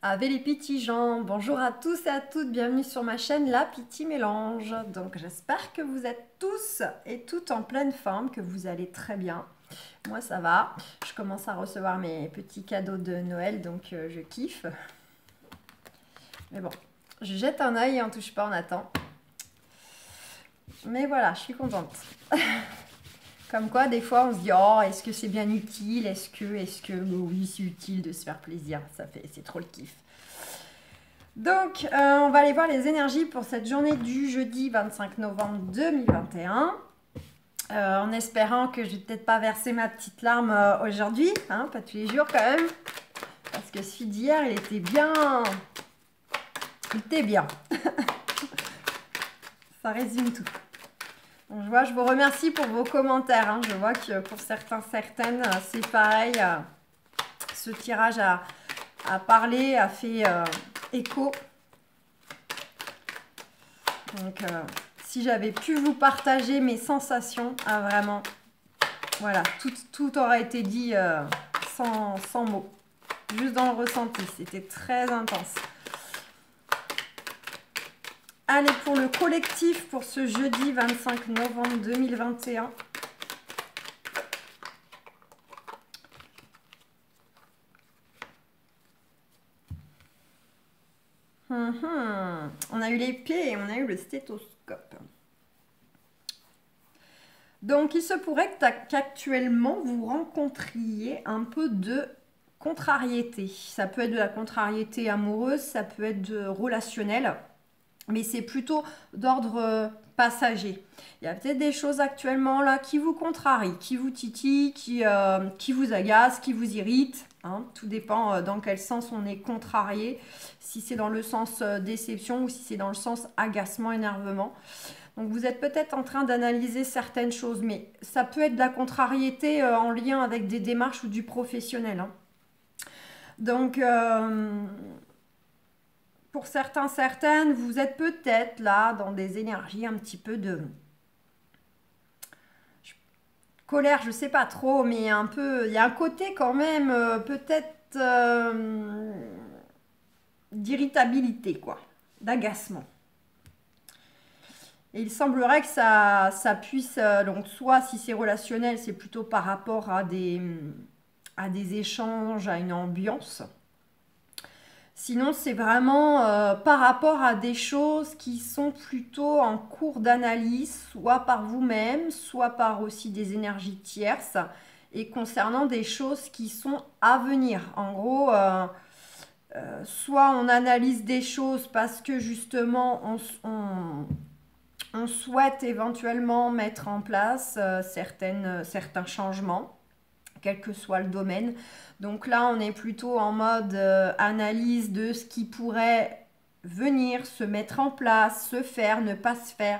Ave les petits gens, bonjour à tous et à toutes, bienvenue sur ma chaîne La Petite Mélange. Donc j'espère que vous êtes tous et toutes en pleine forme, que vous allez très bien. Moi ça va, je commence à recevoir mes petits cadeaux de Noël, donc je kiffe. Mais bon, je jette un œil et on touche pas, on attend. Mais voilà, je suis contente. Comme quoi, des fois, on se dit, oh, est-ce que c'est bien utile? Est-ce que, oui, c'est utile de se faire plaisir. C'est trop le kiff. Donc, on va aller voir les énergies pour cette journée du jeudi 25 novembre 2021. En espérant que je vais peut-être pas verser ma petite larme aujourd'hui, hein, pas tous les jours quand même. Parce que celui d'hier, il était bien. Il était bien. Ça résume tout. Donc, je vous remercie pour vos commentaires. Hein. Je vois que pour certains, certaines, c'est pareil. Ce tirage a parlé, a fait écho. Donc, si j'avais pu vous partager mes sensations, vraiment, voilà, tout aurait été dit sans mots. Juste dans le ressenti. C'était très intense. Allez, pour le collectif, pour ce jeudi 25 novembre 2021. On a eu l'épée et on a eu le stéthoscope. Donc, il se pourrait qu'actuellement, vous rencontriez un peu de contrariété. Ça peut être de la contrariété amoureuse, ça peut être relationnel, mais c'est plutôt d'ordre passager. Il y a peut-être des choses actuellement là qui vous contrarient, qui vous titillent, qui vous agacent, qui vous irritent. Hein. Tout dépend dans quel sens on est contrarié, si c'est dans le sens déception ou si c'est dans le sens agacement, énervement. Donc vous êtes peut-être en train d'analyser certaines choses, mais ça peut être de la contrariété en lien avec des démarches ou du professionnel. Hein. Donc, pour certains, certaines, vous êtes peut-être là dans des énergies un petit peu de colère, je ne sais pas trop, mais un peu, il y a un côté quand même peut-être d'irritabilité, quoi, d'agacement. Et il semblerait que ça puisse, donc soit si c'est relationnel, c'est plutôt par rapport à des échanges, à une ambiance. Sinon, c'est vraiment par rapport à des choses qui sont plutôt en cours d'analyse, soit par vous-même, soit par aussi des énergies tierces, et concernant des choses qui sont à venir. En gros, soit on analyse des choses parce que justement, on souhaite éventuellement mettre en place certains changements, quel que soit le domaine. Donc là, on est plutôt en mode analyse de ce qui pourrait venir, se mettre en place, se faire, ne pas se faire.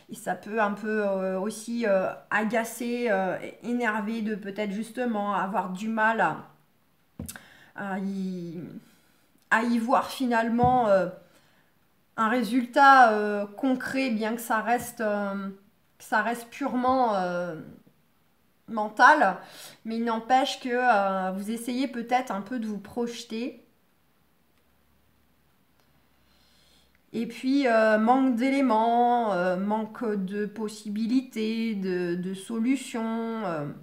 Et ça peut un peu aussi agacer, énerver de peut-être justement avoir du mal à y voir finalement un résultat concret, bien que ça reste purement mental, mais il n'empêche que vous essayez peut-être un peu de vous projeter. Et puis, manque d'éléments, manque de possibilités, de solutions.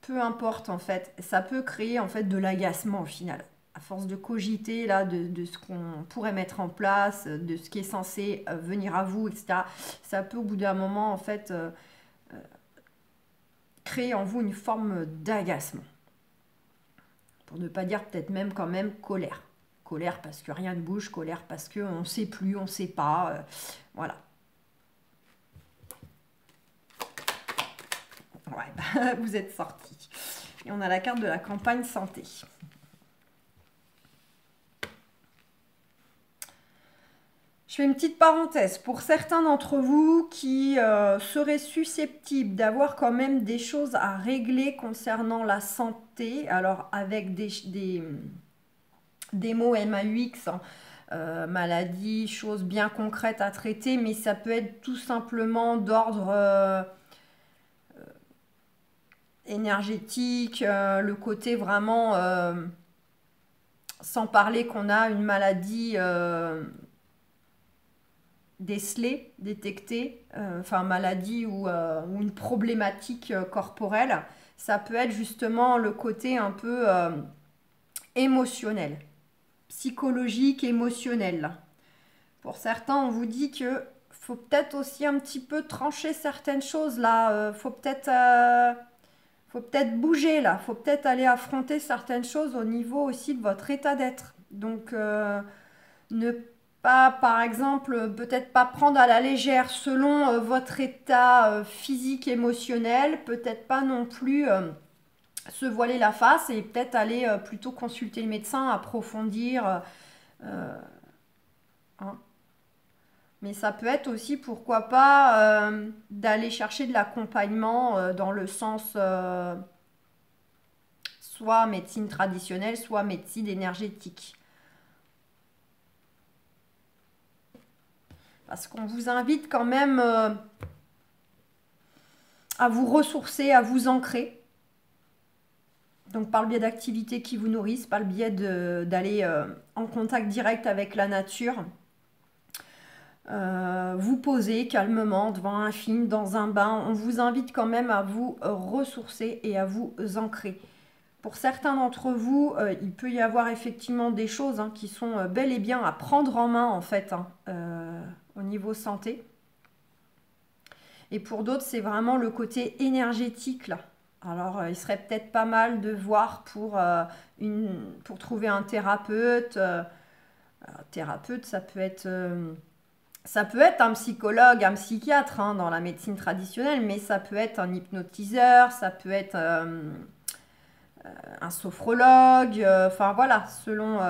Peu importe en fait, ça peut créer en fait de l'agacement au final. À force de cogiter là, de ce qu'on pourrait mettre en place, de ce qui est censé venir à vous, etc. Ça peut au bout d'un moment en fait créer en vous une forme d'agacement. Pour ne pas dire peut-être même quand même colère. Colère parce que rien ne bouge, colère parce qu'on ne sait plus, on ne sait pas. Voilà. Ouais, bah, vous êtes sortis. Et on a la carte de la campagne santé. Je fais une petite parenthèse. Pour certains d'entre vous qui seraient susceptibles d'avoir quand même des choses à régler concernant la santé, alors avec des mots MAUX, hein, maladie, choses bien concrètes à traiter, mais ça peut être tout simplement d'ordre énergétique, le côté vraiment Sans parler qu'on a une maladie décelée, détectée, enfin maladie ou une problématique corporelle. Ça peut être justement le côté un peu émotionnel, psychologique, émotionnel. Pour certains, on vous dit que faut peut-être aussi un petit peu trancher certaines choses là. Faut peut-être bouger là. Faut peut-être aller affronter certaines choses au niveau aussi de votre état d'être. Donc, ne pas, par exemple, peut-être pas prendre à la légère selon votre état physique, émotionnel. Peut-être pas non plus se voiler la face et peut-être aller plutôt consulter le médecin, approfondir. Hein. Mais ça peut être aussi, pourquoi pas, d'aller chercher de l'accompagnement dans le sens soit médecine traditionnelle, soit médecine énergétique. Parce qu'on vous invite quand même à vous ressourcer, à vous ancrer. Donc par le biais d'activités qui vous nourrissent, par le biais d'aller en contact direct avec la nature. Vous poser calmement devant un film, dans un bain. On vous invite quand même à vous ressourcer et à vous ancrer. Pour certains d'entre vous, il peut y avoir effectivement des choses qui sont bel et bien à prendre en main en fait au niveau santé. Et pour d'autres, c'est vraiment le côté énergétique là. Alors, il serait peut-être pas mal de voir pour trouver un thérapeute. Thérapeute, ça peut être un psychologue, un psychiatre dans la médecine traditionnelle, mais ça peut être un hypnotiseur, ça peut être un sophrologue, enfin voilà, selon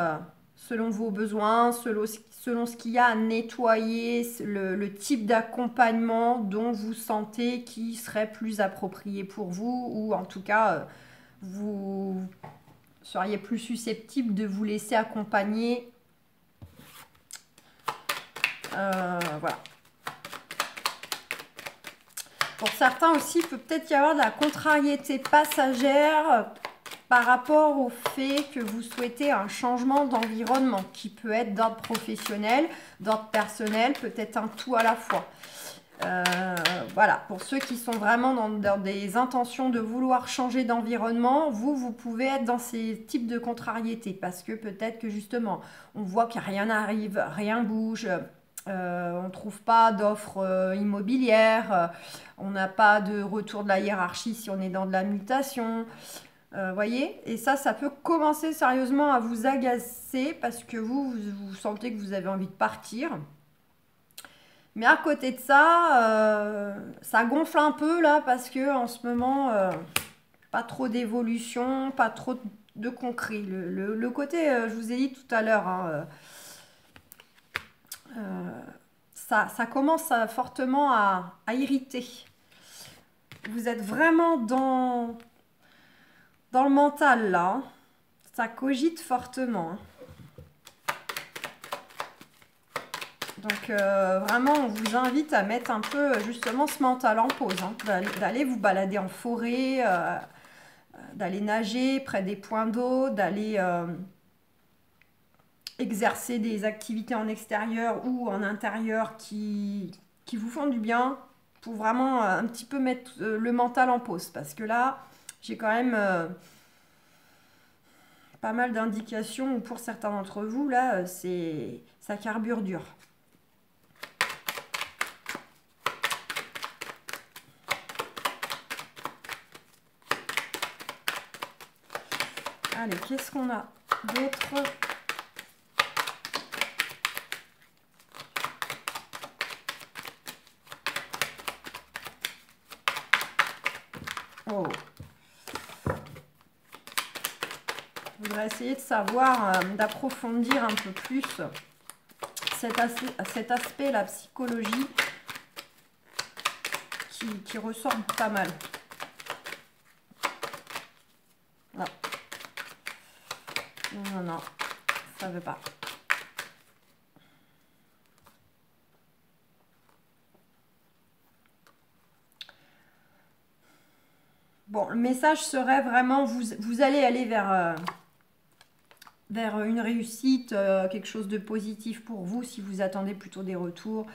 vos besoins, selon ce qu'il y a à nettoyer, le type d'accompagnement dont vous sentez qui serait plus approprié pour vous, ou en tout cas, vous seriez plus susceptible de vous laisser accompagner. Voilà. Pour certains aussi, il peut peut-être y avoir de la contrariété passagère par rapport au fait que vous souhaitez un changement d'environnement qui peut être d'ordre professionnel, d'ordre personnel, peut-être un tout à la fois. Voilà, pour ceux qui sont vraiment dans des intentions de vouloir changer d'environnement, vous pouvez être dans ces types de contrariétés parce que peut-être que justement, on voit que rien n'arrive, rien bouge. On ne trouve pas d'offres immobilières, on n'a pas de retour de la hiérarchie si on est dans de la mutation. Voyez, et ça peut commencer sérieusement à vous agacer parce que vous sentez que vous avez envie de partir. Mais à côté de ça, ça gonfle un peu là parce que en ce moment, pas trop d'évolution, pas trop de concret. Le côté, je vous ai dit tout à l'heure, ça commence fortement à irriter. Vous êtes vraiment dans le mental là. Ça cogite fortement. Donc vraiment, on vous invite à mettre un peu justement ce mental en pause. D'aller vous balader en forêt, d'aller nager près des points d'eau, d'aller exercer des activités en extérieur ou en intérieur qui vous font du bien pour vraiment un petit peu mettre le mental en pause. Parce que là, j'ai quand même pas mal d'indications où pour certains d'entre vous, là, ça carbure dur. Allez, qu'est-ce qu'on a d'autre? Oh. Je voudrais essayer de savoir, d'approfondir un peu plus cet aspect, la psychologie, qui ressort pas mal. Non. Non, non, ça veut pas. Bon, le message serait vraiment, vous allez aller vers vers une réussite, quelque chose de positif pour vous si vous attendez plutôt des retours.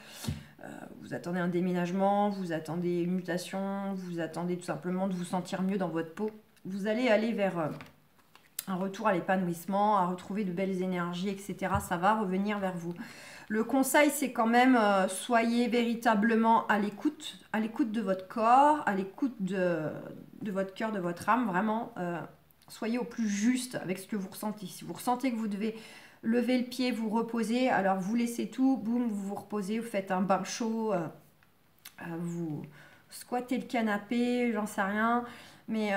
Vous attendez un déménagement, vous attendez une mutation, vous attendez tout simplement de vous sentir mieux dans votre peau. Vous allez aller vers un retour à l'épanouissement, à retrouver de belles énergies, etc. Ça va revenir vers vous. Le conseil, c'est quand même, soyez véritablement à l'écoute de votre corps, à l'écoute de votre cœur, de votre âme, vraiment. Soyez au plus juste avec ce que vous ressentez. Si vous ressentez que vous devez lever le pied, vous reposer, alors vous laissez tout, boum, vous vous reposez, vous faites un bain chaud, vous squattez le canapé, j'en sais rien. Mais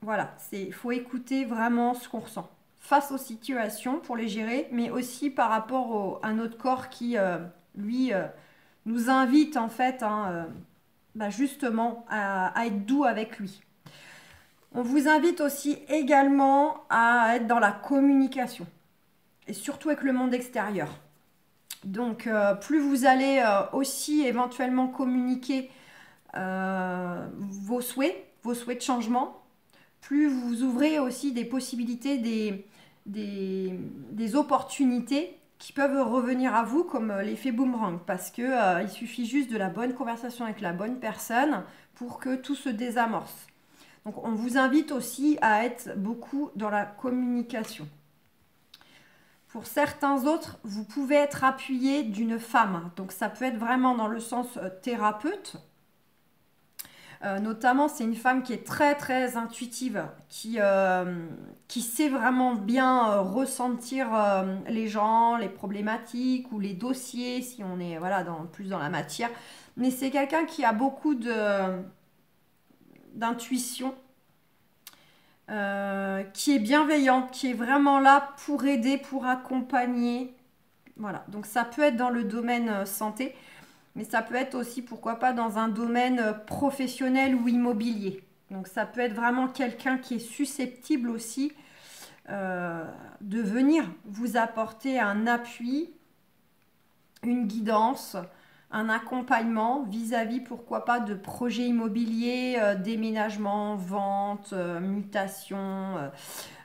voilà, il faut écouter vraiment ce qu'on ressent face aux situations pour les gérer, mais aussi par rapport à notre corps qui, lui, nous invite en fait, hein, justement à être doux avec lui. On vous invite aussi également à être dans la communication, et surtout avec le monde extérieur. Donc, plus vous allez aussi éventuellement communiquer vos souhaits de changement, plus vous ouvrez aussi des possibilités, des opportunités qui peuvent revenir à vous comme l'effet boomerang. Parce que il suffit juste de la bonne conversation avec la bonne personne pour que tout se désamorce. Donc on vous invite aussi à être beaucoup dans la communication. Pour certains autres, vous pouvez être appuyé d'une femme. Donc ça peut être vraiment dans le sens thérapeute. Notamment, c'est une femme qui est très très intuitive, qui sait vraiment bien ressentir les gens, les problématiques ou les dossiers, si on est voilà, plus dans la matière. Mais c'est quelqu'un qui a beaucoup d'intuition, qui est bienveillante, qui est vraiment là pour aider, pour accompagner. Voilà, donc ça peut être dans le domaine santé. Mais ça peut être aussi, pourquoi pas, dans un domaine professionnel ou immobilier. Donc ça peut être vraiment quelqu'un qui est susceptible aussi de venir vous apporter un appui, une guidance, un accompagnement vis-à-vis, pourquoi pas, de projets immobiliers, déménagement, vente, mutation.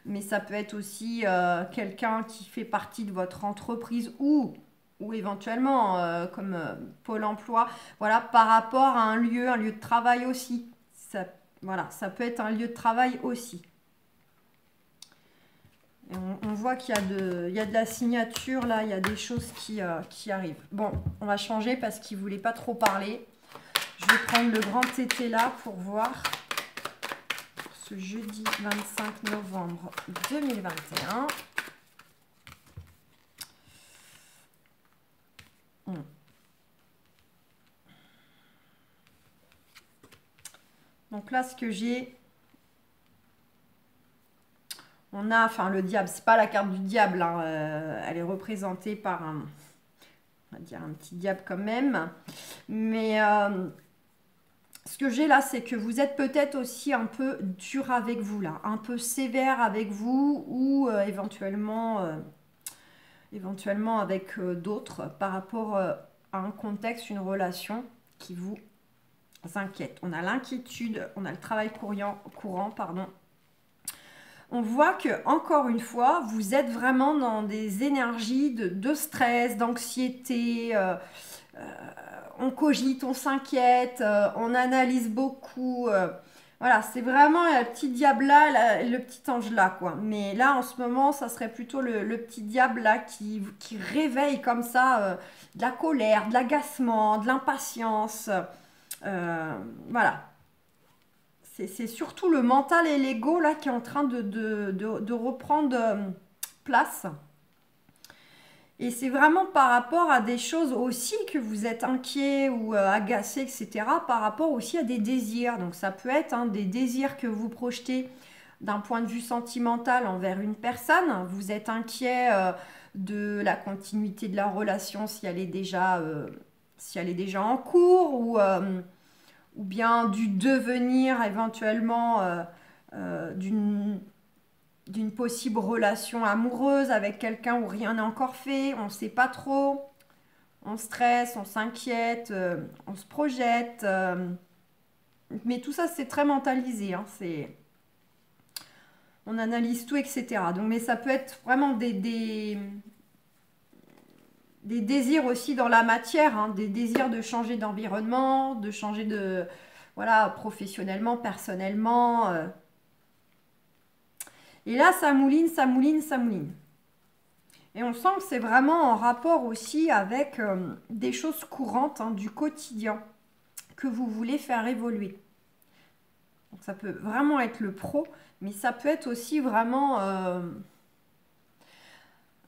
Mais ça peut être aussi quelqu'un qui fait partie de votre entreprise ou éventuellement comme Pôle emploi, voilà, par rapport à un lieu de travail aussi. Voilà, ça peut être un lieu de travail aussi. Et on voit qu'il y a de la signature là, il y a des choses qui arrivent. Bon, on va changer parce qu'il ne voulait pas trop parler. Je vais prendre le grand tété là pour voir ce jeudi 25 novembre 2021. Donc là, ce que j'ai, on a, enfin le diable, c'est pas la carte du diable, hein, elle est représentée par on va dire un petit diable quand même. Mais ce que j'ai là, c'est que vous êtes peut-être aussi un peu dur avec vous là, un peu sévère avec vous ou éventuellement avec d'autres par rapport à un contexte, une relation qui vous inquiète. On a l'inquiétude, on a le travail courant, pardon. On voit que, encore une fois, vous êtes vraiment dans des énergies de stress, d'anxiété. On cogite, on s'inquiète, on analyse beaucoup. Voilà, c'est vraiment le petit diable là, le petit ange là, quoi. Mais là, en ce moment, ça serait plutôt le petit diable là qui réveille comme ça de la colère, de l'agacement, de l'impatience. Voilà. C'est surtout le mental et l'ego là qui est en train de reprendre place. Et c'est vraiment par rapport à des choses aussi que vous êtes inquiet ou agacé, etc. Par rapport aussi à des désirs. Donc ça peut être des désirs que vous projetez d'un point de vue sentimental envers une personne. Vous êtes inquiet de la continuité de la relation si elle est déjà en cours ou bien du devenir éventuellement d'une possible relation amoureuse avec quelqu'un où rien n'est encore fait, on ne sait pas trop, on stresse, on s'inquiète, on se projette, mais tout ça c'est très mentalisé, hein, on analyse tout, etc. Donc, mais ça peut être vraiment des désirs aussi dans la matière, hein, des désirs de changer d'environnement, de changer de, voilà, professionnellement, personnellement. Et là, ça mouline, ça mouline, ça mouline. Et on sent que c'est vraiment en rapport aussi avec des choses courantes, hein, du quotidien que vous voulez faire évoluer. Donc ça peut vraiment être le pro, mais ça peut être aussi vraiment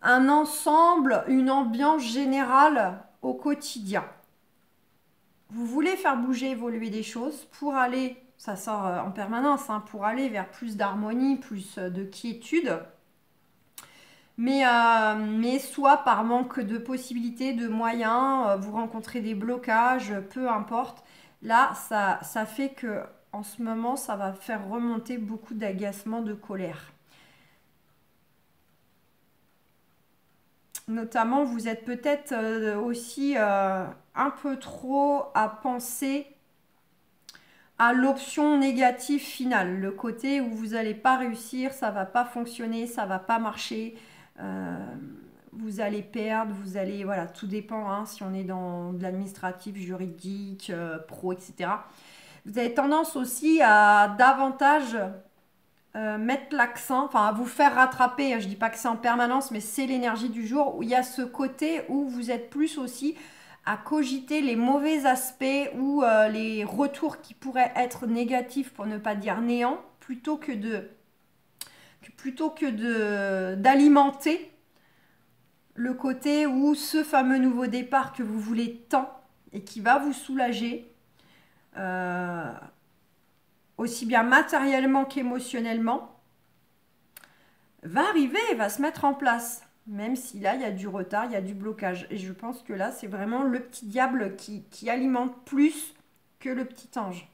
un ensemble, une ambiance générale au quotidien. Vous voulez faire bouger, évoluer des choses pour aller, ça sort en permanence, hein, pour aller vers plus d'harmonie, plus de quiétude. Mais soit par manque de possibilités, de moyens, vous rencontrez des blocages, peu importe. Là, ça fait que en ce moment, ça va faire remonter beaucoup d'agacement, de colère. Notamment, vous êtes peut-être aussi un peu trop à penser à l'option négative finale, le côté où vous n'allez pas réussir, ça va pas fonctionner, ça va pas marcher, vous allez perdre, vous allez, voilà, tout dépend, hein, si on est dans de l'administratif, juridique, pro, etc. Vous avez tendance aussi à davantage mettre l'accent, enfin à vous faire rattraper, je dis pas que c'est en permanence, mais c'est l'énergie du jour, où il y a ce côté où vous êtes plus aussi à cogiter les mauvais aspects ou les retours qui pourraient être négatifs pour ne pas dire néant, plutôt que d'alimenter le côté où ce fameux nouveau départ que vous voulez tant et qui va vous soulager, aussi bien matériellement qu'émotionnellement, va arriver et va se mettre en place. Même si là, il y a du retard, il y a du blocage. Et je pense que là, c'est vraiment le petit diable qui alimente plus que le petit ange.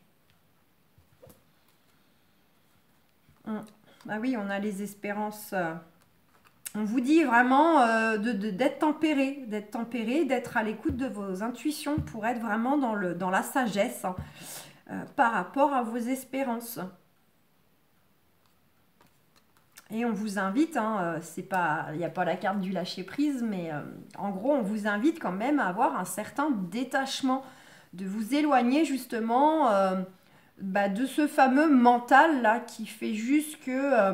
Ah oui, on a les espérances. On vous dit vraiment d'être tempéré, d'être à l'écoute de vos intuitions pour être vraiment dans la sagesse, hein, par rapport à vos espérances. Et on vous invite, hein, il n'y a pas la carte du lâcher prise, mais en gros, on vous invite quand même à avoir un certain détachement, de vous éloigner justement de ce fameux mental là qui fait juste que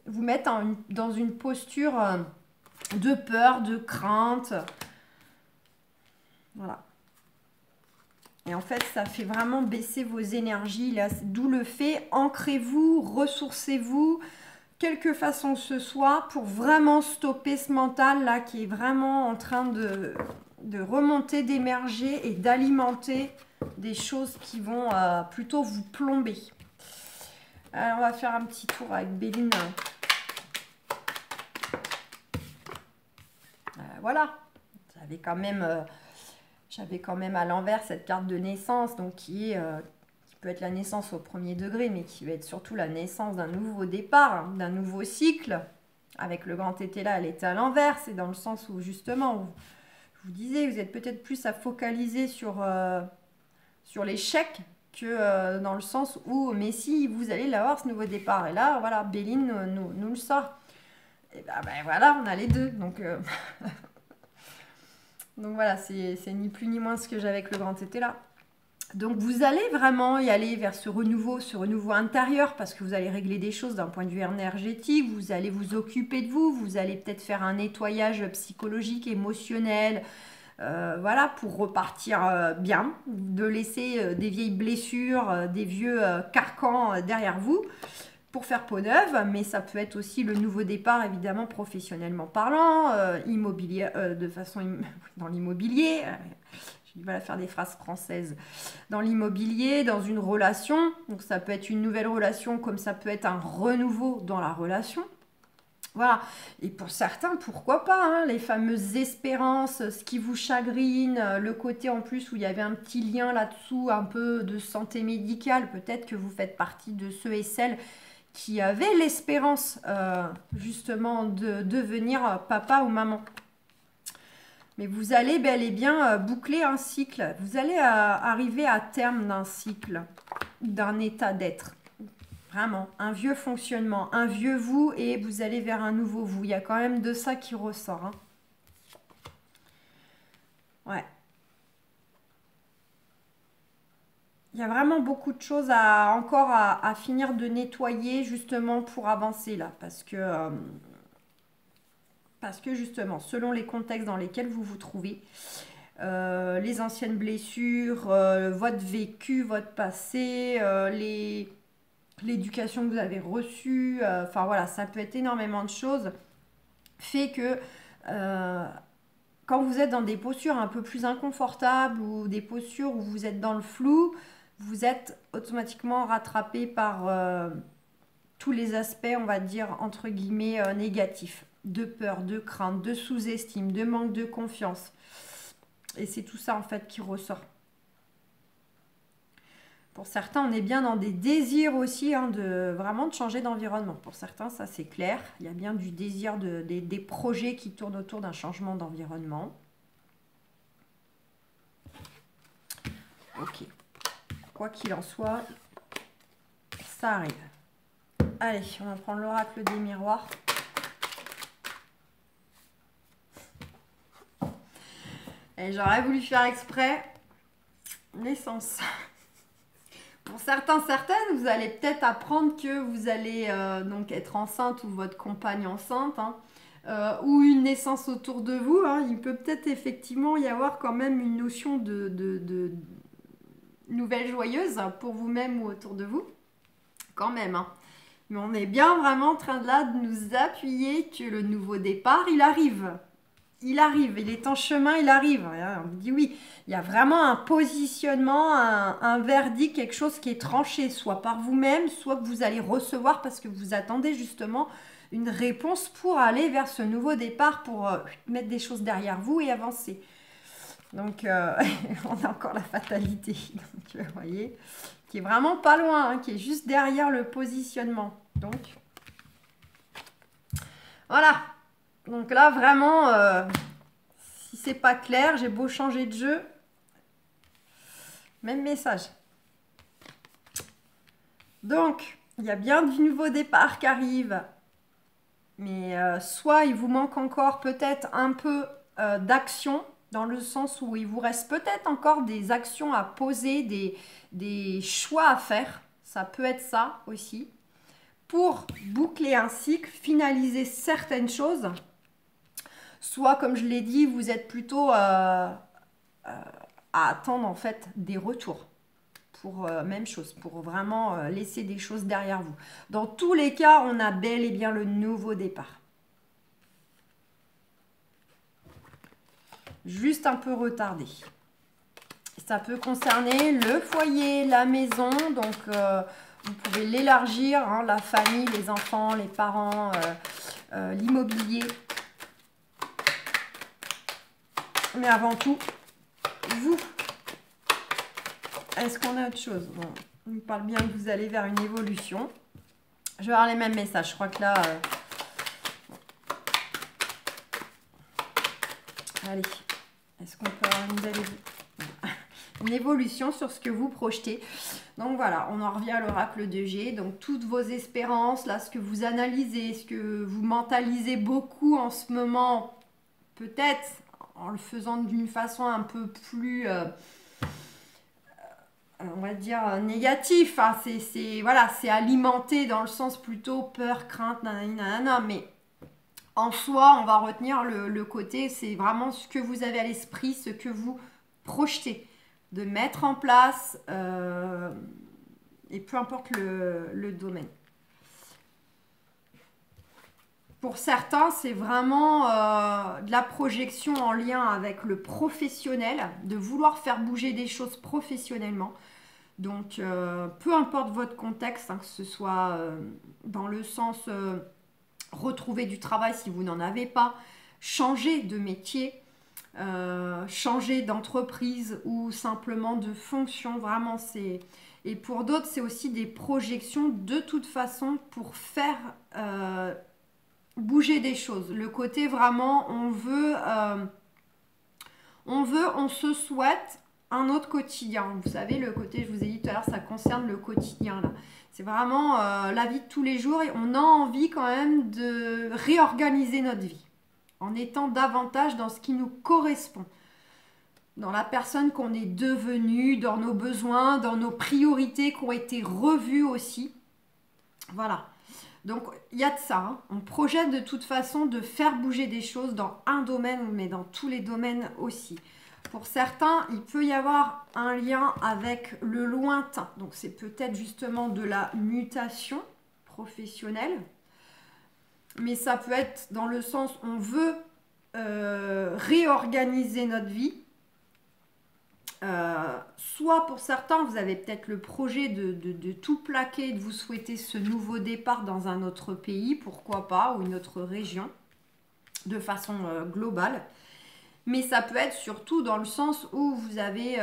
vous mettre dans une posture de peur, de crainte. Voilà. Et en fait, ça fait vraiment baisser vos énergies là, d'où le fait, ancrez-vous, ressourcez-vous, quelque façon ce soit, pour vraiment stopper ce mental là qui est vraiment en train de remonter, d'émerger et d'alimenter des choses qui vont plutôt vous plomber. Alors, on va faire un petit tour avec Béline. Voilà, j'avais quand même à l'envers cette carte de naissance, donc qui peut être la naissance au premier degré, mais qui va être surtout la naissance d'un nouveau départ, hein, d'un nouveau cycle. Avec le grand été là, elle était à l'envers, c'est dans le sens où justement, je vous disais, vous êtes peut-être plus à focaliser sur l'échec que dans le sens où, mais si vous allez l'avoir ce nouveau départ. Et là, voilà, Béline nous le sort. Et ben voilà, on a les deux. Donc voilà, c'est ni plus ni moins ce que j'ai avec le grand été là. Donc vous allez vraiment y aller vers ce renouveau intérieur, parce que vous allez régler des choses d'un point de vue énergétique, vous allez vous occuper de vous, vous allez peut-être faire un nettoyage psychologique, émotionnel, voilà, pour repartir bien, de laisser des vieilles blessures, des vieux carcans derrière vous, pour faire peau neuve. Mais ça peut être aussi le nouveau départ, évidemment, professionnellement parlant, immobilier, dans l'immobilier. J'ai du mal à faire des phrases françaises. Dans l'immobilier, dans une relation. Donc ça peut être une nouvelle relation, comme ça peut être un renouveau dans la relation. Voilà. Et pour certains, pourquoi pas, hein, les fameuses espérances, ce qui vous chagrine, le côté en plus où il y avait un petit lien là-dessous, un peu de santé médicale. Peut-être que vous faites partie de ceux et celles qui avaient l'espérance justement de devenir papa ou maman. Mais vous allez bel et bien boucler un cycle. Vous allez arriver à terme d'un cycle, d'un état d'être. Vraiment, un vieux fonctionnement, un vieux vous et vous allez vers un nouveau vous. Il y a quand même de ça qui ressort. Hein. Ouais. Il y a vraiment beaucoup de choses encore à finir de nettoyer justement pour avancer là. Parce que justement, selon les contextes dans lesquels vous vous trouvez, les anciennes blessures, votre vécu, votre passé, l'éducation que vous avez reçue, enfin voilà, ça peut être énormément de choses, fait que quand vous êtes dans des postures un peu plus inconfortables ou des postures où vous êtes dans le flou, vous êtes automatiquement rattrapé par tous les aspects, on va dire, entre guillemets, négatifs, de peur, de crainte, de sous-estime, de manque de confiance. Et c'est tout ça en fait qui ressort. Pour certains, on est bien dans des désirs aussi, hein, vraiment de changer d'environnement. Pour certains, ça c'est clair. Il y a bien du désir, des projets qui tournent autour d'un changement d'environnement. Ok. Quoi qu'il en soit, ça arrive. Allez, on va prendre l'oracle des miroirs. Et j'aurais voulu faire exprès. Naissance. Pour certains, certaines, vous allez peut-être apprendre que vous allez donc être enceinte ou votre compagne enceinte, hein, ou une naissance autour de vous. Hein. Il peut peut-être effectivement y avoir quand même une notion de nouvelle joyeuse pour vous-même ou autour de vous. Quand même. Hein. Mais on est bien vraiment en train de nous appuyer que le nouveau départ, il arrive. Il arrive, il est en chemin, il arrive. On vous dit oui, il y a vraiment un positionnement, un verdict, quelque chose qui est tranché, soit par vous-même, soit que vous allez recevoir parce que vous attendez justement une réponse pour aller vers ce nouveau départ, pour mettre des choses derrière vous et avancer. Donc, on a encore la fatalité, donc, vous voyez, qui est vraiment pas loin, hein, qui est juste derrière le positionnement. Donc, voilà. Donc là, vraiment, si c'est pas clair, j'ai beau changer de jeu, même message. Donc, il y a bien du nouveau départ qui arrive, mais soit il vous manque encore peut-être un peu d'action, dans le sens où il vous reste peut-être encore des actions à poser, des choix à faire, ça peut être ça aussi, pour boucler un cycle, finaliser certaines choses. Soit, comme je l'ai dit, vous êtes plutôt à attendre en fait des retours. Pour même chose, pour vraiment laisser des choses derrière vous. Dans tous les cas, on a bel et bien le nouveau départ. Juste un peu retardé. Ça peut concerner le foyer, la maison, donc vous pouvez l'élargir, hein, la famille, les enfants, les parents, l'immobilier. Mais avant tout, vous, est-ce qu'on a autre chose? Bon, on nous parle bien que vous allez vers une évolution. Je vais avoir les mêmes messages. Je crois que là... Allez, est-ce qu'on peut avoir une belle une évolution sur ce que vous projetez? Donc voilà, on en revient à l'oracle de G. Donc toutes vos espérances, là, ce que vous analysez, ce que vous mentalisez beaucoup en ce moment, peut-être en le faisant d'une façon un peu plus, on va dire, négatif. Hein. Voilà, c'est alimenté dans le sens plutôt peur, crainte, nanana, mais en soi, on va retenir le côté, c'est vraiment ce que vous avez à l'esprit, ce que vous projetez, de mettre en place, et peu importe le domaine. Pour certains, c'est vraiment de la projection en lien avec le professionnel, de vouloir faire bouger des choses professionnellement. Donc, peu importe votre contexte, hein, que ce soit dans le sens retrouver du travail si vous n'en avez pas, changer de métier, changer d'entreprise ou simplement de fonction. Vraiment, c'est... Et pour d'autres, c'est aussi des projections de toute façon pour faire... bouger des choses. Le côté vraiment, on se souhaite un autre quotidien. Vous savez, le côté, je vous ai dit tout à l'heure, ça concerne le quotidien là. C'est vraiment la vie de tous les jours et on a envie quand même de réorganiser notre vie en étant davantage dans ce qui nous correspond, dans la personne qu'on est devenue, dans nos besoins, dans nos priorités qui ont été revues aussi. Voilà. Donc, il y a de ça. Hein. On projette de toute façon de faire bouger des choses dans un domaine, mais dans tous les domaines aussi. Pour certains, il peut y avoir un lien avec le lointain. Donc, c'est peut-être justement de la mutation professionnelle. Mais ça peut être dans le sens où on veut réorganiser notre vie. Soit pour certains, vous avez peut-être le projet de tout plaquer, de vous souhaiter ce nouveau départ dans un autre pays, pourquoi pas, ou une autre région, de façon globale. Mais ça peut être surtout dans le sens où vous avez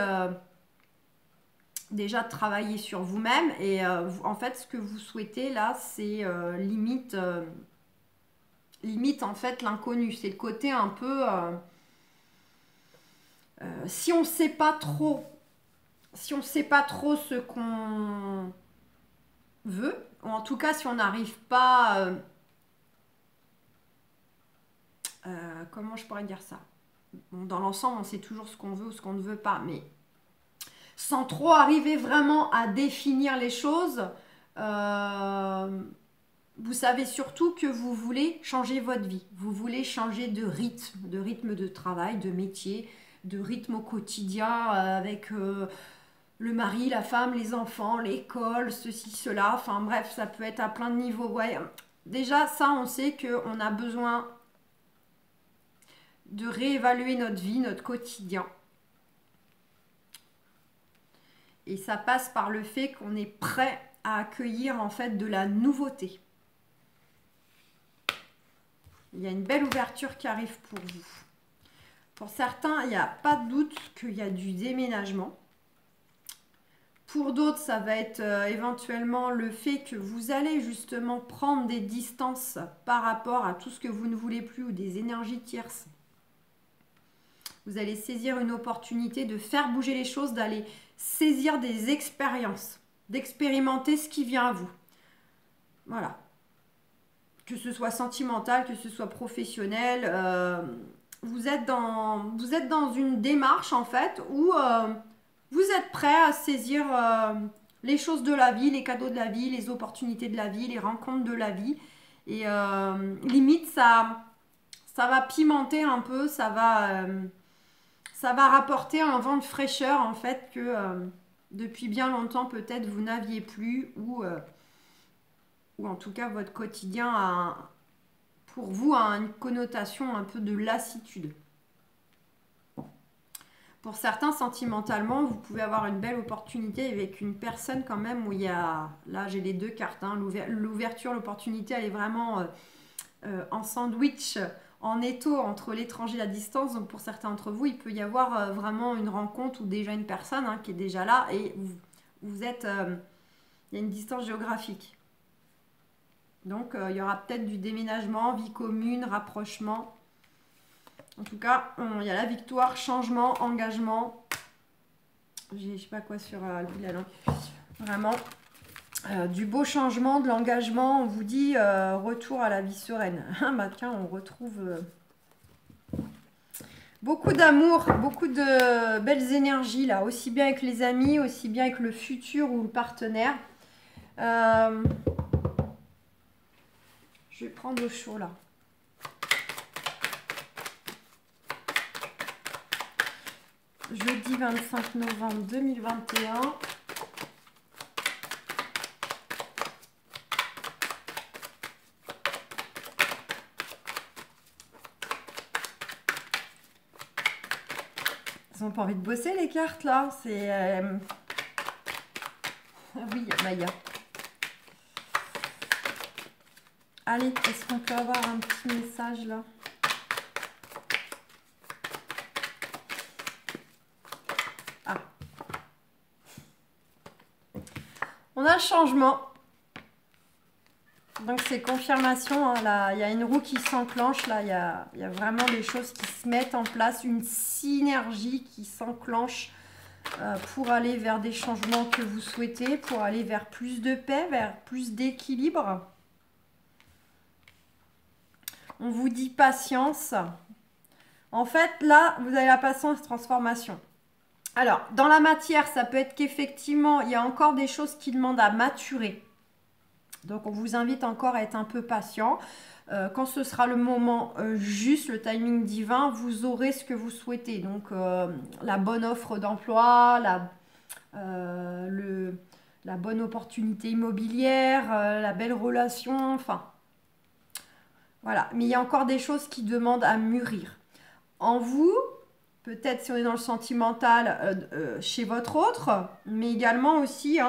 déjà travaillé sur vous-même et en fait, ce que vous souhaitez là, c'est limite en fait l'inconnu. C'est le côté un peu... si on ne sait pas trop ce qu'on veut, ou en tout cas si on n'arrive pas, comment je pourrais dire ça, bon, dans l'ensemble on sait toujours ce qu'on veut ou ce qu'on ne veut pas, mais sans trop arriver vraiment à définir les choses, vous savez surtout que vous voulez changer votre vie, vous voulez changer de rythme de travail, de métier, de rythme au quotidien avec le mari, la femme, les enfants, l'école, ceci, cela. Enfin bref, ça peut être à plein de niveaux. Ouais. Déjà, ça, on sait qu'on a besoin de réévaluer notre vie, notre quotidien. Et ça passe par le fait qu'on est prêt à accueillir en fait de la nouveauté. Il y a une belle ouverture qui arrive pour vous. Pour certains, il n'y a pas de doute qu'il y a du déménagement. Pour d'autres, ça va être éventuellement le fait que vous allez justement prendre des distances par rapport à tout ce que vous ne voulez plus ou des énergies tierces. Vous allez saisir une opportunité de faire bouger les choses, d'aller saisir des expériences, d'expérimenter ce qui vient à vous. Voilà. Que ce soit sentimental, que ce soit professionnel, vous êtes dans une démarche en fait où vous êtes prêt à saisir les choses de la vie, les cadeaux de la vie, les opportunités de la vie, les rencontres de la vie. Et limite, ça va pimenter un peu, ça va rapporter un vent de fraîcheur en fait que depuis bien longtemps peut-être vous n'aviez plus ou en tout cas votre quotidien pour vous a une connotation un peu de lassitude. Pour certains, sentimentalement, vous pouvez avoir une belle opportunité avec une personne quand même où il y a... Là, j'ai les deux cartes. Hein, l'ouverture, l'opportunité, elle est vraiment en sandwich, en étau entre l'étranger et la distance. Donc, pour certains d'entre vous, il peut y avoir vraiment une rencontre ou déjà une personne qui est déjà là et vous êtes... il y a une distance géographique. Donc, il y aura peut-être du déménagement, vie commune, rapprochement. En tout cas, il y a la victoire, changement, engagement. Je sais pas quoi sur la langue. Vraiment, du beau changement, de l'engagement. On vous dit retour à la vie sereine. Bah tiens, on retrouve beaucoup d'amour, beaucoup de belles énergies là. Aussi bien avec les amis, aussi bien avec le futur ou le partenaire. Je vais prendre au chaud là. Jeudi 25 novembre 2021. Ils n'ont pas envie de bosser les cartes là. C'est... Oui, Maya. Allez, est-ce qu'on peut avoir un petit message là ? On a un changement. Donc c'est confirmation. Hein, là, il y a une roue qui s'enclenche. Là, il y a vraiment des choses qui se mettent en place. Une synergie qui s'enclenche pour aller vers des changements que vous souhaitez, pour aller vers plus de paix, vers plus d'équilibre. On vous dit patience. En fait, là, vous avez la patience transformation. Alors, dans la matière, ça peut être qu'effectivement, il y a encore des choses qui demandent à maturer. Donc, on vous invite encore à être un peu patient. Quand ce sera le moment juste, le timing divin, vous aurez ce que vous souhaitez. Donc, la bonne offre d'emploi, la bonne opportunité immobilière, la belle relation, enfin, voilà. Mais il y a encore des choses qui demandent à mûrir. En vous, peut-être si on est dans le sentimental, chez votre autre, mais également aussi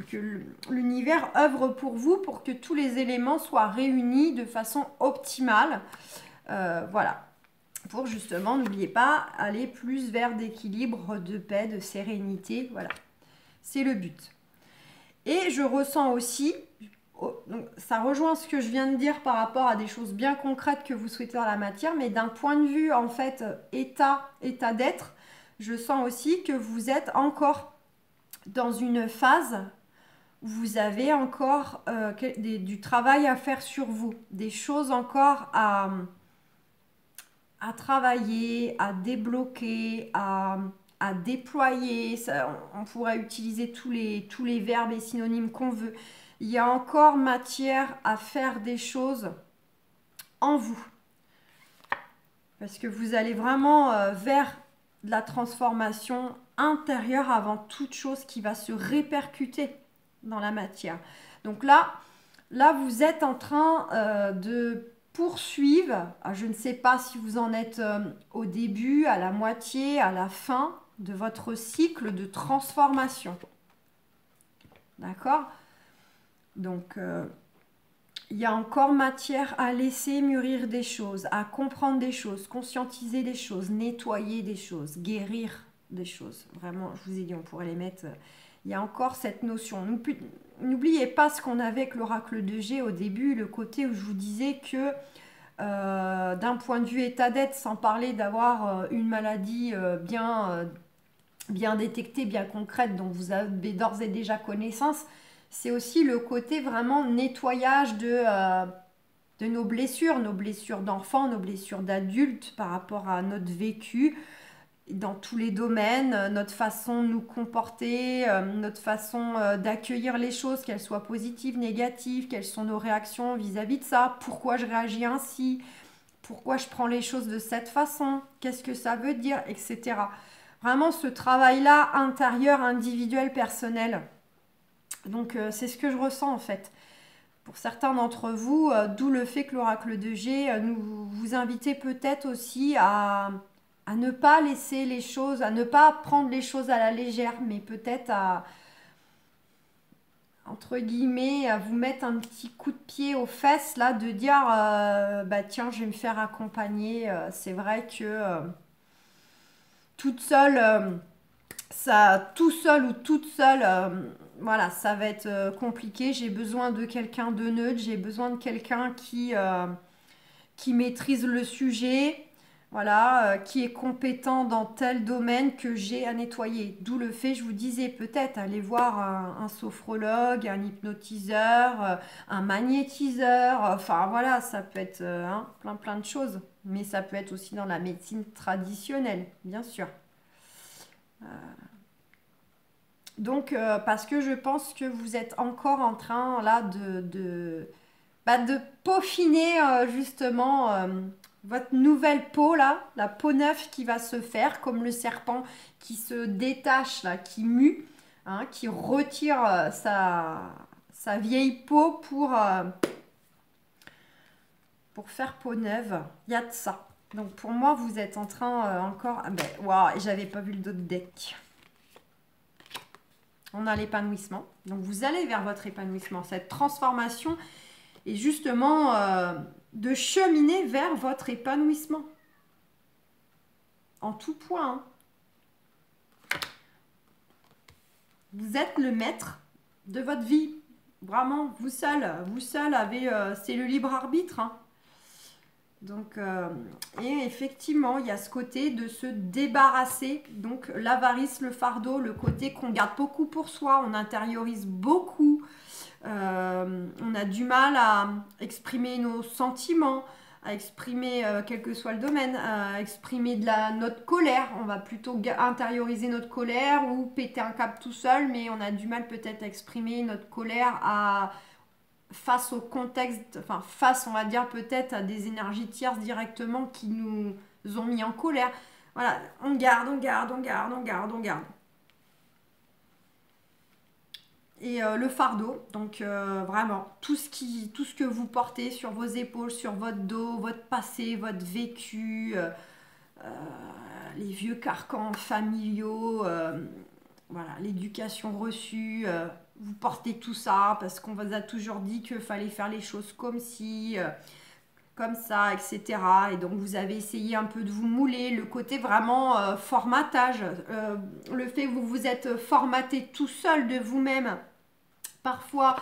que l'univers œuvre pour vous pour que tous les éléments soient réunis de façon optimale. Voilà. Pour justement, n'oubliez pas, aller plus vers d'équilibre, de paix, de sérénité. Voilà. C'est le but. Et je ressens aussi, donc ça rejoint ce que je viens de dire par rapport à des choses bien concrètes que vous souhaitez dans la matière, mais d'un point de vue en fait état d'être, je sens aussi que vous êtes encore dans une phase où vous avez encore du travail à faire sur vous, des choses encore à travailler, à débloquer, à déployer. Ça, on pourrait utiliser tous les verbes et synonymes qu'on veut. Il y a encore matière à faire des choses en vous. Parce que vous allez vraiment vers la transformation intérieure avant toute chose qui va se répercuter dans la matière. Donc là vous êtes en train de poursuivre. Je ne sais pas si vous en êtes au début, à la moitié, à la fin de votre cycle de transformation. D'accord ? Donc, il y a encore matière à laisser mûrir des choses, à comprendre des choses, conscientiser des choses, nettoyer des choses, guérir des choses. Vraiment, je vous ai dit, on pourrait les mettre... Il y a encore cette notion. N'oubliez pas ce qu'on avait avec l'oracle de G au début, le côté où je vous disais que d'un point de vue état d'être, sans parler d'avoir une maladie bien détectée, bien concrète, dont vous avez d'ores et déjà connaissance, c'est aussi le côté vraiment nettoyage de nos blessures d'enfants, nos blessures d'adultes par rapport à notre vécu dans tous les domaines, notre façon de nous comporter, notre façon d'accueillir les choses, qu'elles soient positives, négatives, quelles sont nos réactions vis-à-vis de ça, pourquoi je réagis ainsi, pourquoi je prends les choses de cette façon, qu'est-ce que ça veut dire, etc. Vraiment ce travail-là intérieur, individuel, personnel. Donc c'est ce que je ressens en fait. Pour certains d'entre vous, d'où le fait que l'oracle de G nous vous invitez peut-être aussi à ne pas laisser les choses, à ne pas prendre les choses à la légère, mais peut-être à, entre guillemets, à vous mettre un petit coup de pied aux fesses, là, de dire, bah tiens, je vais me faire accompagner. C'est vrai que toute seule, tout seul ou toute seule, voilà, ça va être compliqué. J'ai besoin de quelqu'un de neutre, j'ai besoin de quelqu'un qui maîtrise le sujet, voilà, qui est compétent dans tel domaine que j'ai à nettoyer. D'où le fait, je vous disais, peut-être aller voir un sophrologue, un hypnotiseur, un magnétiseur, enfin voilà, ça peut être plein de choses. Mais ça peut être aussi dans la médecine traditionnelle, bien sûr. Donc, parce que je pense que vous êtes encore en train là de peaufiner justement votre nouvelle peau là, la peau neuve qui va se faire, comme le serpent qui se détache là, qui mue, qui retire sa vieille peau pour faire peau neuve. Il y a de ça. Donc pour moi, vous êtes en train encore... Ah ben, waouh, j'avais pas vu le d'autres deck. On a l'épanouissement. Donc vous allez vers votre épanouissement, cette transformation et justement de cheminer vers votre épanouissement. En tout point. Vous êtes le maître de votre vie. Vraiment, vous seul avez... c'est le libre arbitre. Donc, et effectivement, il y a ce côté de se débarrasser. Donc, l'avarice, le fardeau, le côté qu'on garde beaucoup pour soi, on intériorise beaucoup. On a du mal à exprimer nos sentiments, à exprimer, quel que soit le domaine, à exprimer notre colère. On va plutôt intérioriser notre colère ou péter un câble tout seul, mais on a du mal peut-être à exprimer notre colère face au contexte, enfin face, on va dire, peut-être à des énergies tierces directement qui nous ont mis en colère. Voilà, on garde, on garde, on garde, on garde, on garde. Et le fardeau, donc vraiment, tout ce que vous portez sur vos épaules, sur votre dos, votre passé, votre vécu, les vieux carcans familiaux, voilà, l'éducation reçue, vous portez tout ça parce qu'on vous a toujours dit qu'il fallait faire les choses comme si, comme ça, etc. Et donc vous avez essayé un peu de vous mouler, le côté vraiment formatage, le fait que vous vous êtes formaté tout seul de vous-même, parfois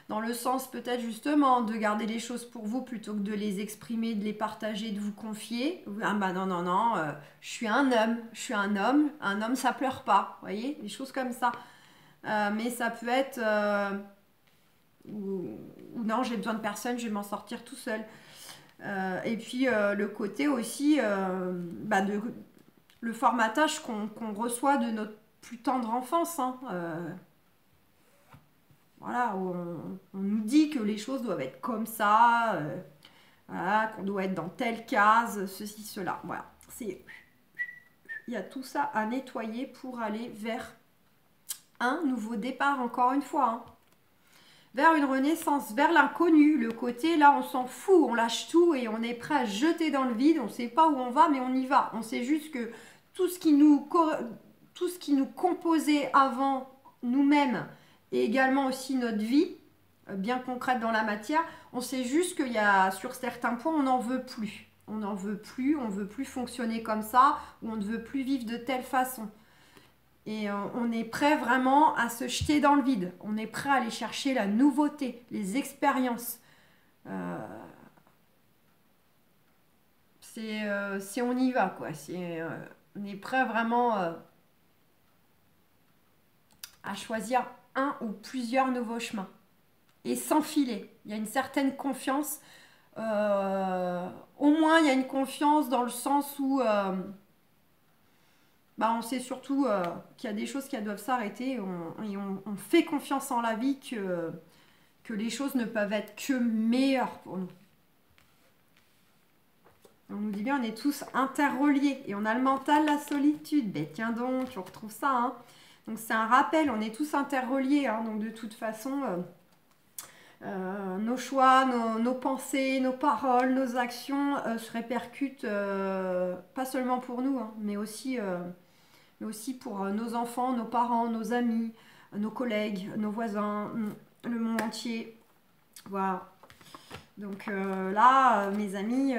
dans le sens peut-être justement de garder les choses pour vous plutôt que de les exprimer, de les partager, de vous confier. Ah bah non, non, non, je suis un homme ça pleure pas, vous voyez, des choses comme ça. Mais ça peut être, ou non, j'ai besoin de personne, je vais m'en sortir tout seul. Et puis le côté aussi, le formatage qu'on reçoit de notre plus tendre enfance, hein, voilà, où on nous dit que les choses doivent être comme ça, voilà, qu'on doit être dans telle case, ceci, cela. Voilà, il y a tout ça à nettoyer pour aller vers un nouveau départ, encore une fois, hein. Vers une renaissance, vers l'inconnu, le côté là on s'en fout, on lâche tout et on est prêt à jeter dans le vide, on ne sait pas où on va mais on y va. On sait juste que tout ce qui nous composait avant nous-mêmes et également aussi notre vie, bien concrète dans la matière, on sait juste qu'il y a sur certains points on n'en veut plus. On n'en veut plus, on ne veut plus fonctionner comme ça, ou on ne veut plus vivre de telle façon. Et on est prêt vraiment à se jeter dans le vide. On est prêt à aller chercher la nouveauté, les expériences. Si on y va, quoi. On est prêt vraiment à choisir un ou plusieurs nouveaux chemins. Et s'enfiler. Il y a une certaine confiance. Au moins, il y a une confiance dans le sens où... on sait surtout qu'il y a des choses qui doivent s'arrêter. On fait confiance en la vie que les choses ne peuvent être que meilleures pour nous. On nous dit bien, on est tous interreliés. Et on a le mental, la solitude. Ben tiens donc, on retrouve ça. Hein. Donc c'est un rappel, on est tous interreliés. Hein. Donc de toute façon, nos choix, nos pensées, nos paroles, nos actions se répercutent pas seulement pour nous, hein, mais aussi pour nos enfants, nos parents, nos amis, nos collègues, nos voisins, le monde entier. Voilà. Donc là, mes amis,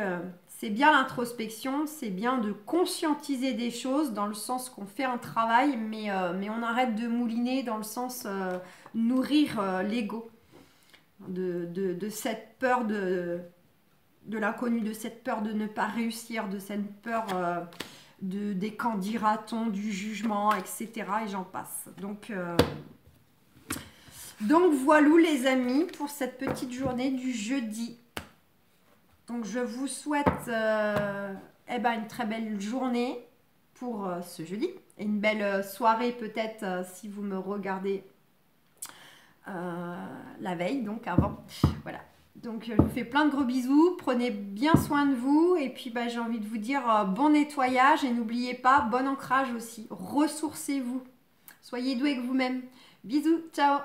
c'est bien l'introspection, c'est bien de conscientiser des choses dans le sens qu'on fait un travail, mais on arrête de mouliner dans le sens nourrir l'ego de cette peur de l'inconnu, de cette peur de ne pas réussir, de cette peur... des quand dira-t-on, du jugement, etc. Et j'en passe. Donc voilà les amis pour cette petite journée du jeudi. Donc je vous souhaite une très belle journée pour ce jeudi. Et une belle soirée peut-être si vous me regardez la veille, donc avant. Voilà. Donc je vous fais plein de gros bisous, prenez bien soin de vous et puis j'ai envie de vous dire bon nettoyage et n'oubliez pas, bon ancrage aussi, ressourcez-vous, soyez doux avec vous-même. Bisous, ciao.